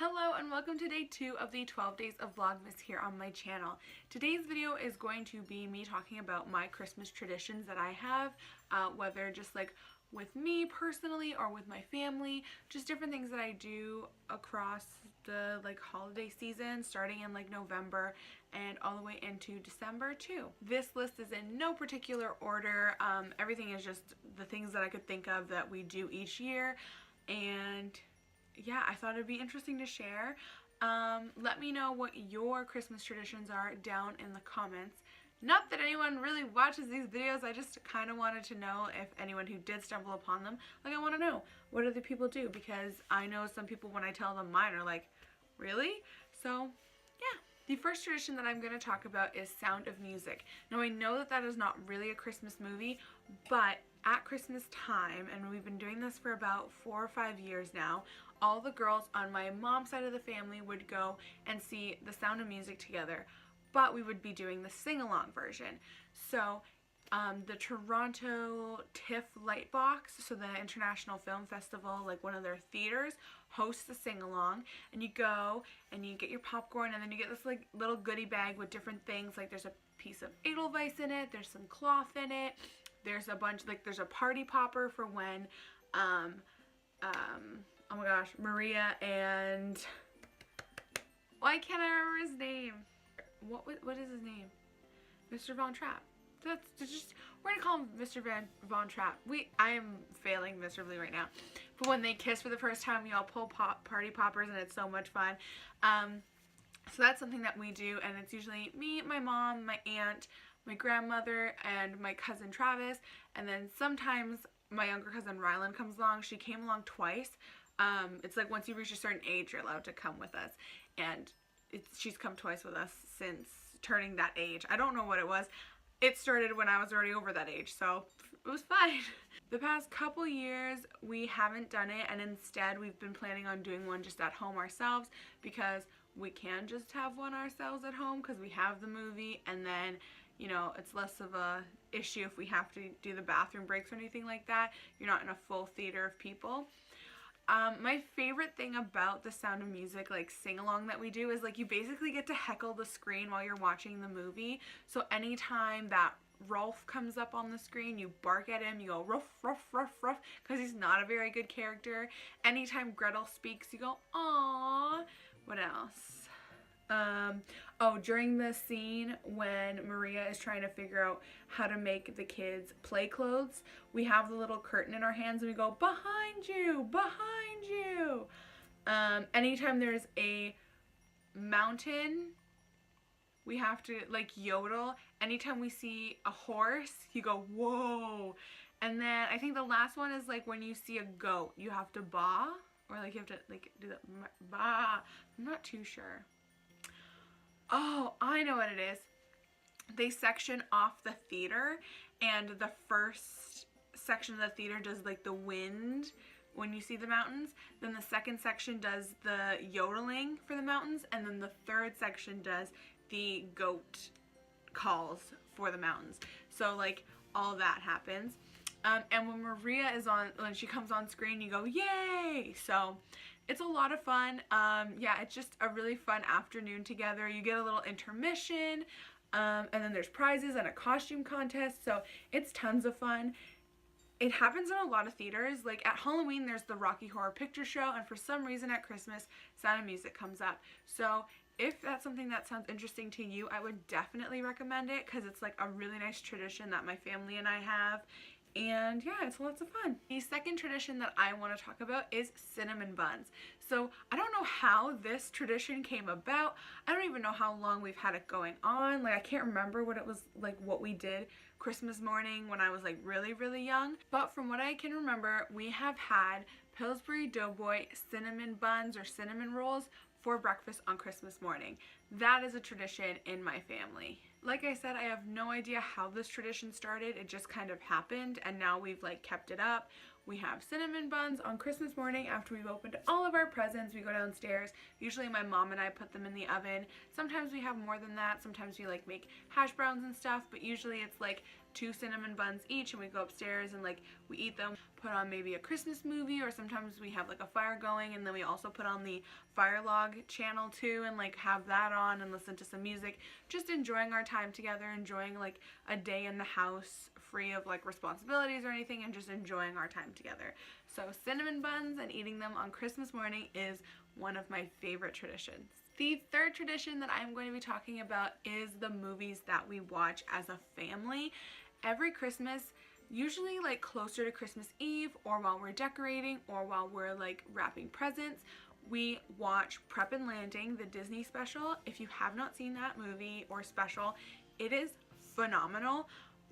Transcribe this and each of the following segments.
Hello and welcome to day 2 of the 12 days of Vlogmas here on my channel. Today's video is going to be me talking about my Christmas traditions that I have, whether just like with me personally or with my family, just different things that I do across the holiday season starting in November and all the way into December too. This list is in no particular order. Everything is just the things that I could think of that we do each year, and yeah, I thought it'd be interesting to share. Let me know what your Christmas traditions are down in the comments. Not that anyone really watches these videos, I just kind of wanted to know if anyone who did stumble upon them, I want to know, what other people do? Because I know some people, when I tell them mine, are like, really? So, yeah. The first tradition that I'm going to talk about is Sound of Music. Now, I know that that is not really a Christmas movie, but at Christmas time, and we've been doing this for about 4 or 5 years now, all the girls on my mom's side of the family would go and see The Sound of Music together, but we would be doing the sing-along version. So the Toronto TIFF Lightbox, so the International Film Festival, one of their theaters, hosts the sing-along, and you go and you get your popcorn, and then you get this little goodie bag with different things. There's a piece of Edelweiss in it, there's some cloth in it, there's a bunch, there's a party popper for when oh my gosh, Maria and why can't I remember his name? What is his name? Mr. Von Trapp. That's just, we're gonna call him Mr. Von Trapp. I am failing miserably right now. But when they kiss for the first time, we all pull party poppers, and it's so much fun. So that's something that we do, and it's usually me, my mom, my aunt, my grandmother, and my cousin Travis, and then sometimes my younger cousin Rylan comes along. She came along twice. It's once you reach a certain age, you're allowed to come with us, and she's come twice with us since turning that age. I don't know what it was. It started when I was already over that age, so it was fine. The past couple years, we haven't done it, and instead we've been planning on doing one just at home ourselves, because we can just have one ourselves at home because we have the movie, and then it's less of a issue if we have to do the bathroom breaks or anything like that. You're not in a full theater of people. My favorite thing about the Sound of Music sing-along that we do is you basically get to heckle the screen while you're watching the movie. So anytime that Rolf comes up on the screen, you bark at him, you go ruff, ruff, ruff, ruff, because he's not a very good character. Anytime Gretel speaks, you go aww. What else? During the scene when Maria is trying to figure out how to make the kids play clothes, we have the little curtain in our hands and we go, behind you, behind you. Anytime there's a mountain, we have to yodel. Anytime we see a horse, you go, whoa. And then I think the last one is when you see a goat, you have to baa, or you have to do that baa. I'm not too sure. Oh, I know what it is. They section off the theater, and the first section of the theater does the wind when you see the mountains. Then the second section does the yodeling for the mountains, and then the third section does the goat calls for the mountains. So all that happens. And when Maria when she comes on screen, you go, yay! So it's a lot of fun. Yeah, it's just a really fun afternoon together. You get a little intermission, and then there's prizes and a costume contest, so it's tons of fun. It happens in a lot of theaters. At Halloween, there's the Rocky Horror Picture Show, and for some reason at Christmas, Sound of Music comes up. So if that's something that sounds interesting to you, I would definitely recommend it, because it's a really nice tradition that my family and I have. And yeah, it's lots of fun. The second tradition that I want to talk about is cinnamon buns. So I don't know how this tradition came about. I don't even know how long we've had it going on. I can't remember what it was what we did Christmas morning when I was really, really young. But from what I can remember, we have had Pillsbury Doughboy cinnamon buns or cinnamon rolls for breakfast on Christmas morning. That is a tradition in my family. Like I said, I have no idea how this tradition started. It just kind of happened, and now we've kept it up. We have cinnamon buns on Christmas morning. After we've opened all of our presents, we go downstairs. Usually my mom and I put them in the oven. Sometimes we have more than that. Sometimes we like make hash browns and stuff, but usually it's like 2 cinnamon buns each, and we go upstairs and like we eat them, put on maybe a Christmas movie, or sometimes we have like a fire going, and then we also put on the fire log channel too and like have that on and listen to some music, just enjoying our time together, enjoying like a day in the house free of like responsibilities or anything, and just enjoying our time together. So cinnamon buns and eating them on Christmas morning is one of my favorite traditions. The third tradition that I'm going to be talking about is the movies that we watch as a family. Every Christmas, usually like closer to Christmas Eve, or while we're decorating, or while we're like wrapping presents, we watch Prep and Landing, the Disney special. If you have not seen that movie or special, it is phenomenal.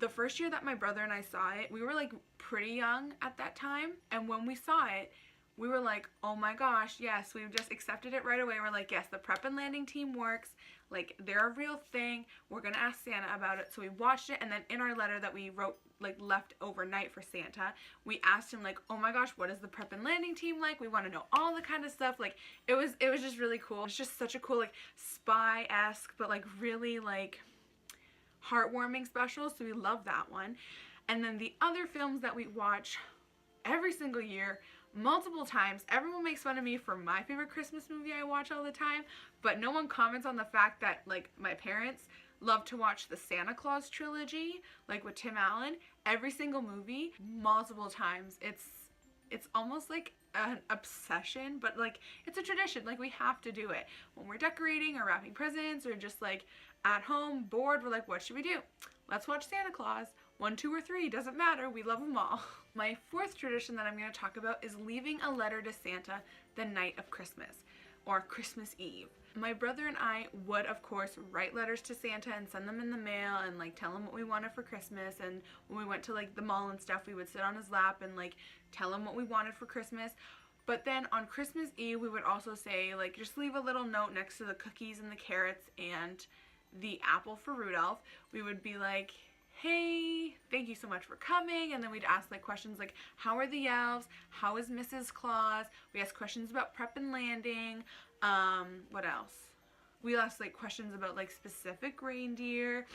The first year that my brother and I saw it, we were like pretty young at that time, and when we saw it, we were like, oh my gosh, yes, we've just accepted it right away. We're like, yes, the Prep and Landing team works. Like, they're a real thing. We're gonna ask Santa about it. So we watched it, and then in our letter that we wrote, like left overnight for Santa, we asked him like, oh my gosh, what is the Prep and Landing team like? We want to know all the kind of stuff. Like, it was just really cool. It's just such a cool like spy-esque, but like really like heartwarming special. So we love that one. And then the other films that we watch every single year, multiple times. Everyone makes fun of me for my favorite Christmas movie I watch all the time, but no one comments on the fact that like my parents love to watch the Santa Claus trilogy, like with Tim Allen, every single movie, multiple times. It's almost like an obsession, but like it's a tradition. Like, we have to do it when we're decorating or wrapping presents, or just like at home bored. We're like, what should we do? Let's watch Santa Claus. 1, 2, or 3, doesn't matter. We love them all. My fourth tradition that I'm going to talk about is leaving a letter to Santa the night of Christmas, or Christmas Eve. My brother and I would, of course, write letters to Santa and send them in the mail and like tell him what we wanted for Christmas. And when we went to like the mall and stuff, we would sit on his lap and like tell him what we wanted for Christmas. But then on Christmas Eve, we would also say like, just leave a little note next to the cookies and the carrots and the apple for Rudolph. We would be like, hey, thank you so much for coming. And then we'd ask like questions like, how are the elves? How is Mrs. Claus? We asked questions about Prep and Landing. What else? We asked like questions about like specific reindeer.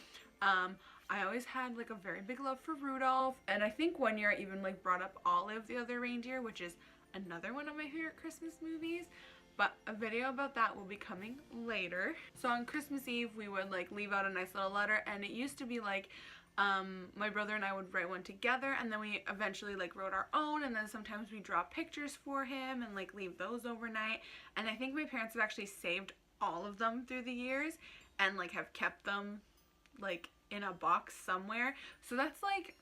I always had like a very big love for Rudolph. And I think one year I even like brought up Olive the other reindeer, which is another one of my favorite Christmas movies. But a video about that will be coming later. So on Christmas Eve, we would like leave out a nice little letter, and it used to be like, my brother and I would write one together, and then we eventually like wrote our own, and then sometimes we draw pictures for him and like leave those overnight. And I think my parents have actually saved all of them through the years and like have kept them like in a box somewhere. So that's like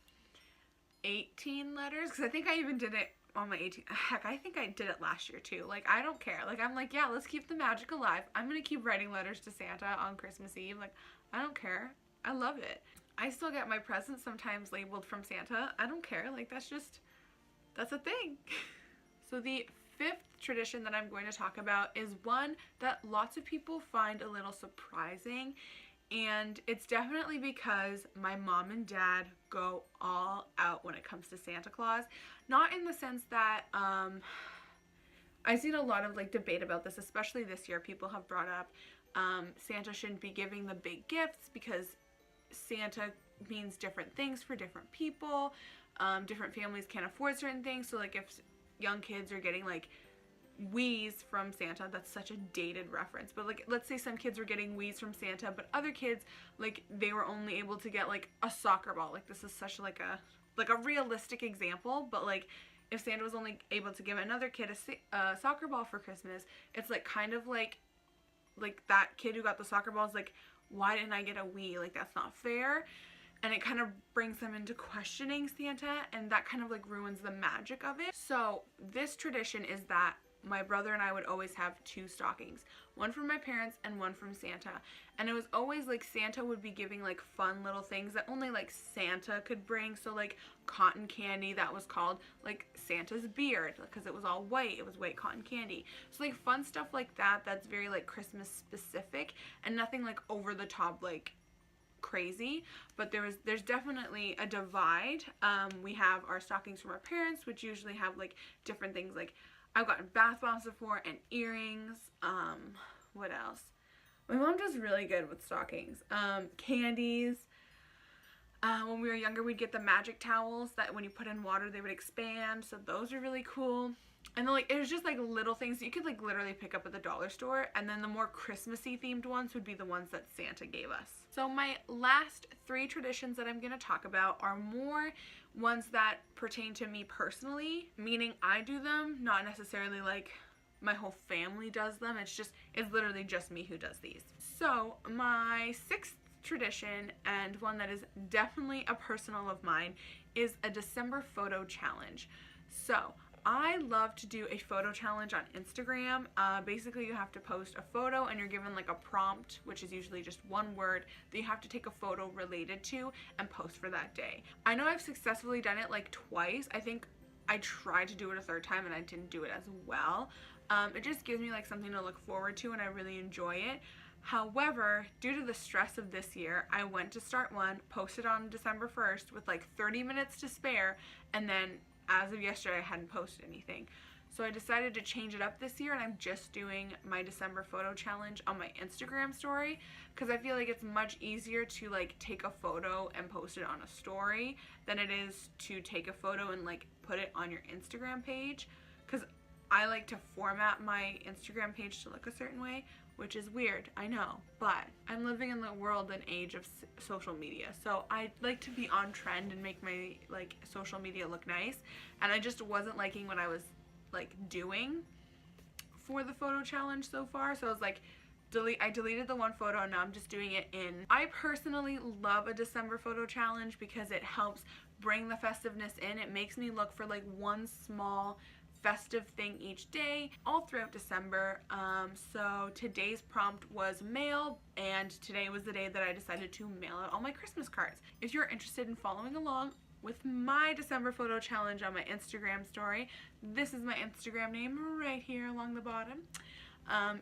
18 letters, because I think I even did it on my 18th. Heck, I think I did it last year too. Like, I don't care. Like, I'm like, yeah, let's keep the magic alive. I'm gonna keep writing letters to Santa on Christmas Eve. Like, I don't care. I love it. I still get my presents sometimes labeled from Santa. I don't care. Like, that's a thing. So the fifth tradition that I'm going to talk about is one that lots of people find a little surprising, and it's definitely because my mom and dad go all out when it comes to Santa Claus. Not in the sense that, I've seen a lot of like debate about this, especially this year. People have brought up Santa shouldn't be giving the big gifts because Santa means different things for different people. Different families can't afford certain things. So like if young kids are getting like Wii's from Santa, that's such a dated reference, but like let's say some kids were getting Wii's from Santa, but other kids, like, they were only able to get like a soccer ball. Like, this is such like a realistic example, but like if Santa was only able to give another kid a soccer ball for Christmas, it's like kind of like that kid who got the soccer ball is like, why didn't I get a Wii? Like, that's not fair. And it kind of brings them into questioning Santa, and that kind of like ruins the magic of it. So this tradition is that my brother and I would always have 2 stockings, one from my parents and one from Santa. And it was always like Santa would be giving like fun little things that only like Santa could bring. So like cotton candy that was called like Santa's beard, because it was all white. It was white cotton candy. So like fun stuff like that, that's very like Christmas specific, and nothing like over the top like crazy, but there's definitely a divide. We have our stockings from our parents, which usually have like different things. Like I've gotten bath bombs before and earrings. What else? My mom does really good with stockings. Candies. When we were younger, we'd get the magic towels that when you put in water, they would expand. So those are really cool. And then, like, it was just like little things that you could like literally pick up at the dollar store. And then the more Christmassy themed ones would be the ones that Santa gave us. So my last 3 traditions that I'm going to talk about are more ones that pertain to me personally, meaning I do them, not necessarily like my whole family does them. It's literally just me who does these. So my 6th tradition, and one that is definitely a personal of mine, is a December photo challenge. So I love to do a photo challenge on Instagram. Basically you have to post a photo and you're given like a prompt, which is usually just one word that you have to take a photo related to and post for that day. I know I've successfully done it like twice. I think I tried to do it a 3rd time and I didn't do it as well. It just gives me like something to look forward to and I really enjoy it. However, due to the stress of this year, I went to start one, posted on December 1st with like 30 minutes to spare, and then as of yesterday I hadn't posted anything. So I decided to change it up this year, and I'm just doing my December photo challenge on my Instagram story because I feel like it's much easier to like take a photo and post it on a story than it is to take a photo and like put it on your Instagram page, because I like to format my Instagram page to look a certain way, which is weird, I know, but I'm living in the world and age of social media, so I like to be on trend and make my like social media look nice, and I just wasn't liking what I was like doing for the photo challenge so far, so I was like, I deleted the one photo and now I'm just doing it in. I personally love a December photo challenge because it helps bring the festiveness in. It makes me look for like one small festive thing each day all throughout December. So today's prompt was mail, and today was the day that I decided to mail out all my Christmas cards. If you're interested in following along with my December photo challenge on my Instagram story, this is my Instagram name right here along the bottom.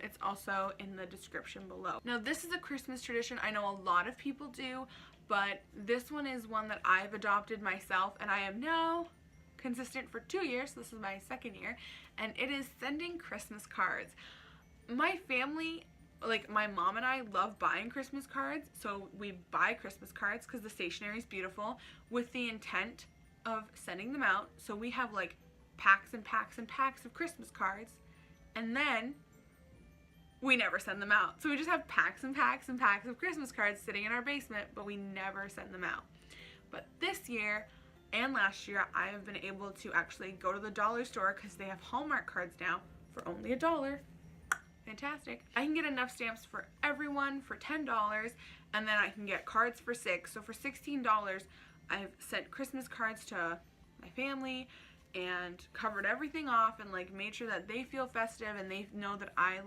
It's also in the description below. Now this is a Christmas tradition I know a lot of people do, but this one is one that I've adopted myself, and I am now consistent for 2 years. This is my 2nd year, and it is sending Christmas cards. My family, like my mom and I, love buying Christmas cards, so we buy Christmas cards because the stationery is beautiful with the intent of sending them out. So we have like packs and packs and packs of Christmas cards, and then we never send them out. So we just have packs and packs and packs of Christmas cards sitting in our basement, but we never send them out. But this year and last year, I have been able to actually go to the dollar store because they have Hallmark cards now for only $1. Fantastic. I can get enough stamps for everyone for $10, and then I can get cards for $6. So for $16, I've sent Christmas cards to my family and covered everything off and like made sure that they feel festive and they know that I'm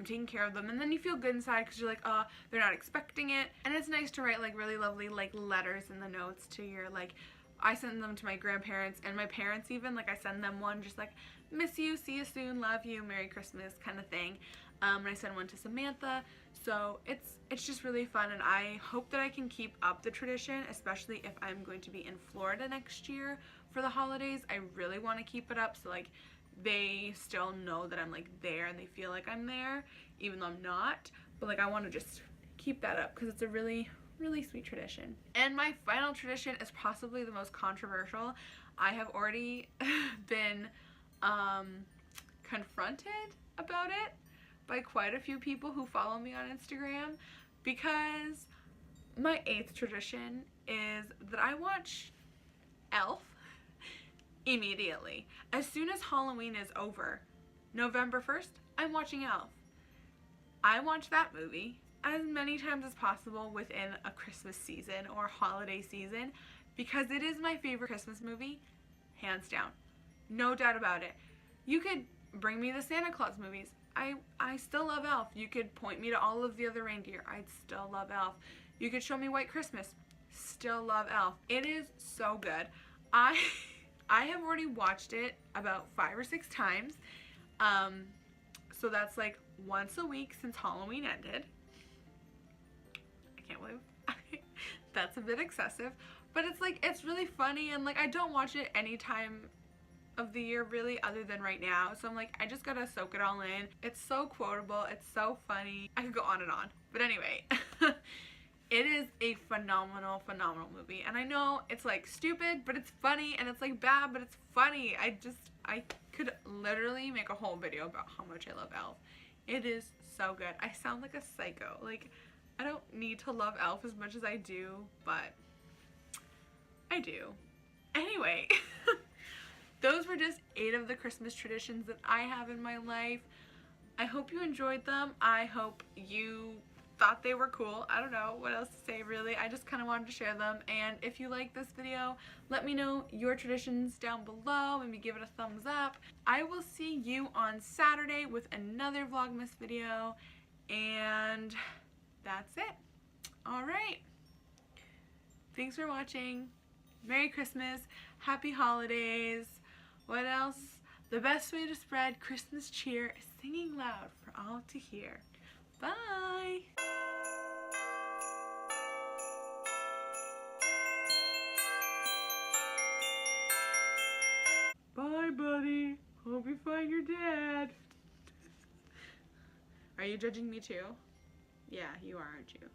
taking care of them. And then you feel good inside because you're like, oh, they're not expecting it. And it's nice to write like really lovely like letters in the notes to your like, I send them to my grandparents and my parents even, like I send them one just like, miss you, see you soon, love you, Merry Christmas kind of thing. And I send one to Samantha. So it's just really fun, and I hope that I can keep up the tradition, especially if I'm going to be in Florida next year for the holidays. I really want to keep it up so like they still know that I'm like there and they feel like I'm there even though I'm not. But like I want to just keep that up because it's a really sweet tradition. And my final tradition is possibly the most controversial. I have already been confronted about it by quite a few people who follow me on Instagram, because my 8th tradition is that I watch Elf immediately. As soon as Halloween is over, November 1st, I'm watching Elf. I watch that movie as many times as possible within a Christmas season or holiday season because it is my favorite Christmas movie, hands down. No doubt about it. You could bring me the Santa Claus movies. I still love Elf. You could point me to all of the other reindeer. I'd still love Elf. You could show me White Christmas. Still love Elf. It is so good. I have already watched it about 5 or 6 times. So that's like once a week since Halloween ended. I can't believe that's a bit excessive, but it's like, it's really funny, and like I don't watch it any time of the year really other than right now, so I'm like, I just gotta soak it all in. It's so quotable, it's so funny. I could go on and on, but anyway. It is a phenomenal movie, and I know it's like stupid, but it's funny, and it's like bad, but it's funny. I could literally make a whole video about how much I love Elf. It is so good. I sound like a psycho. Like, I don't need to love Elf as much as I do, but I do. Anyway, those were just 8 of the Christmas traditions that I have in my life. I hope you enjoyed them. I hope you thought they were cool. I don't know what else to say really. I just kind of wanted to share them, and if you like this video, let me know your traditions down below. Maybe give it a thumbs up. I will see you on Saturday with another Vlogmas video, and that's it. Alright. Thanks for watching. Merry Christmas. Happy holidays. What else? The best way to spread Christmas cheer is singing loud for all to hear. Bye! Bye, buddy. Hope you find your dad. Are you judging me too? Yeah, you are, aren't you?